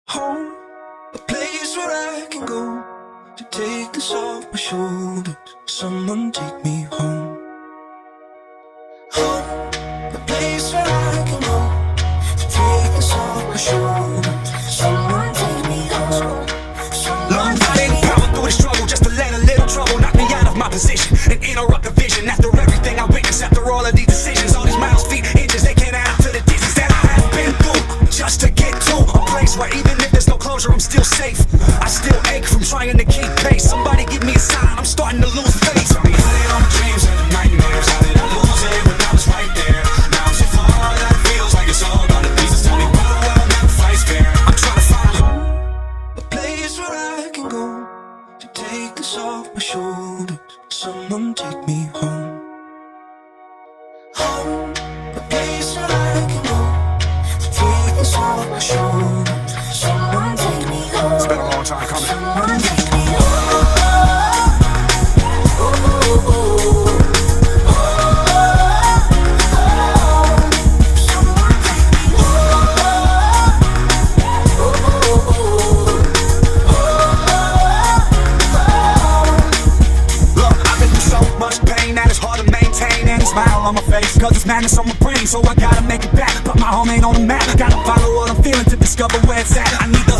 Home, a place where I can go to take this off my shoulders. Someone take me home. Home, a place where I can go to take this off my shoulders. Someone take me home. Long fighting power through the struggle just to let a little trouble knock me out of my position and interrupt the vision. After everything I witnessed, after all of these decisions, all these miles, feet, inches, they can't add up to the distance that I have been through just to get to a place where even if there's no closure, I'm still safe. I still ache from trying to keep pace. Somebody give me a sign, I'm starting to lose faith. Tell me how did all my dreams and the nightmares, how did I lose it when I was right there? Now I'm so far that it feels like it's all gone to pieces. Tell me why the world never fights fair. I'm trying to find a place where I can go to take this off my shoulders. Someone take me home. Home, a place where I can go to take this off my shoulders. Someone take me home. It's been a long time coming. Someone take me home. Smile on my face, cause it's madness on my brain. So I gotta make it back, but my home ain't on the map. Gotta follow what I'm feeling to discover where it's at. I need the,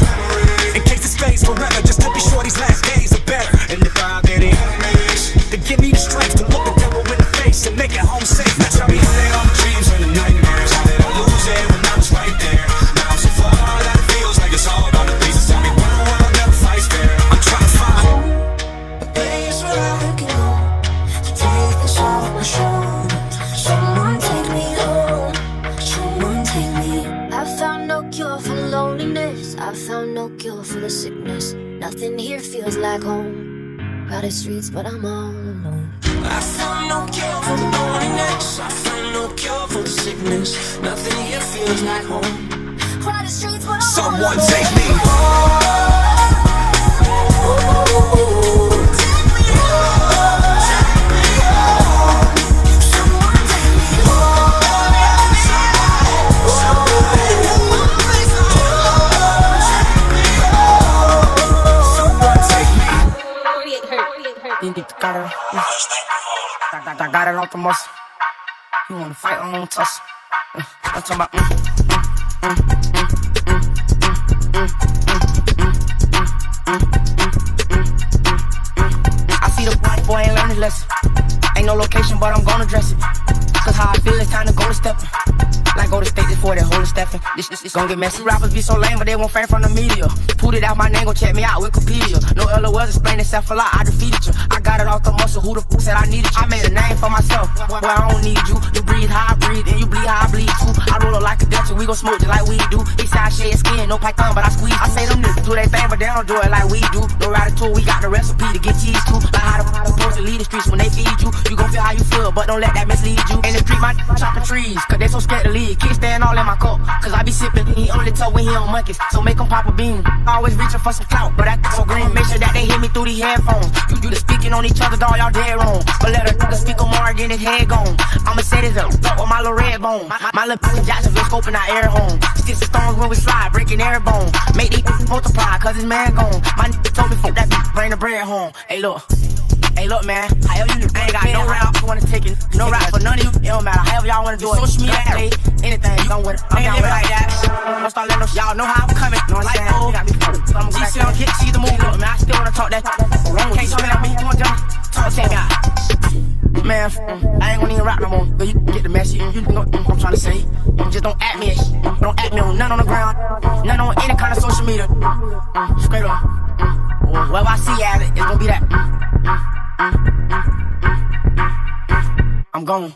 in case it stays forever, just to be sure these last days are better. And if I've any enemies, then give me the strength to look the devil in the face and make it home safe. Now tell me how did all my dreams and the nightmares, how did I lose it when I was right there? Now I'm so far that it feels like it's all gone to pieces. Tell me why the world never fights fair. I'm trying to find a place where I can go to take this off my shoulders. Someone take me home, someone take me. I found no cure for loneliness, I found no cure for the sickness. Nothing here feels like home. Crowded streets, but I'm all alone. I found no cure for the loneliness, I found no cure for the sickness. Nothing here feels like home. Crowded streets, but I'm Someone all alone. take me home. I got it off the muscle. You wanna fight, I won't tussle. I'm talking about I see the boy ain't learn his lesson. Ain't no location, but I'm gonna dress it. Cause how I feel, it's time to go to steppin'. Like go to state before they hold a steppin'. This gon' get messy. Rappers be so lame, but they won't fame from the media. Put it out my name, go check me out, Wikipedia. No LOLs explain itself a lot, I defeated you. I got it off the muscle, who the fuck said I needed you? I made a name for myself, boy I don't need you. You breathe how I breathe, and you bleed how I bleed too. I roll up like a Dutch, we gon' smoke just like we do. Eastside shade skin, no python, but I squeeze. I say them niggas do they thing, but they don't do it like we do. No ratatouille, we got the recipe to get cheese too. Like how the supposed to lead the streets when they feed you. You gon' feel how you feel, but don't let that mislead you. In the street, my chopping trees, cause they so scared to leave. Kids stand all in my cup, cause I be sipping. He only talk when he on monkeys, so make him pop a bean. Always reaching for some clout, but that so green. Make sure that they hear me through these headphones. You the speaking on each other, dog, y'all dead wrong. But let a nigga speak on more, get his head gone. I'ma set it up with my little red bone. My little Jacksonville scoping our air home. Sticks and stones when we slide, breaking air bone. Make these multiply, cause his man gone. My nigga told me, fuck that bitch, bring the bread home. Hey look man, however you I ain't got no rap, you wanna take it, no rap for none of you, it don't matter, however y'all wanna do it. Social media, play, anything, you gon' with it, I'm down with it like that. Don't start letting those, y'all know how I'm coming, know what I'm saying? You got me fucked, so I'm gonna see on see the movie, look man, I still wanna talk that, can't tell me that me, you wanna jump, talk to me out. Man, I ain't gonna even rap no more, cause you get the message, you know what I'm trying to say. Just don't at me, don't at me on none on the ground, none on any kind of social media, straight up. Wherever I see at it, it's gonna be that. I'm gone.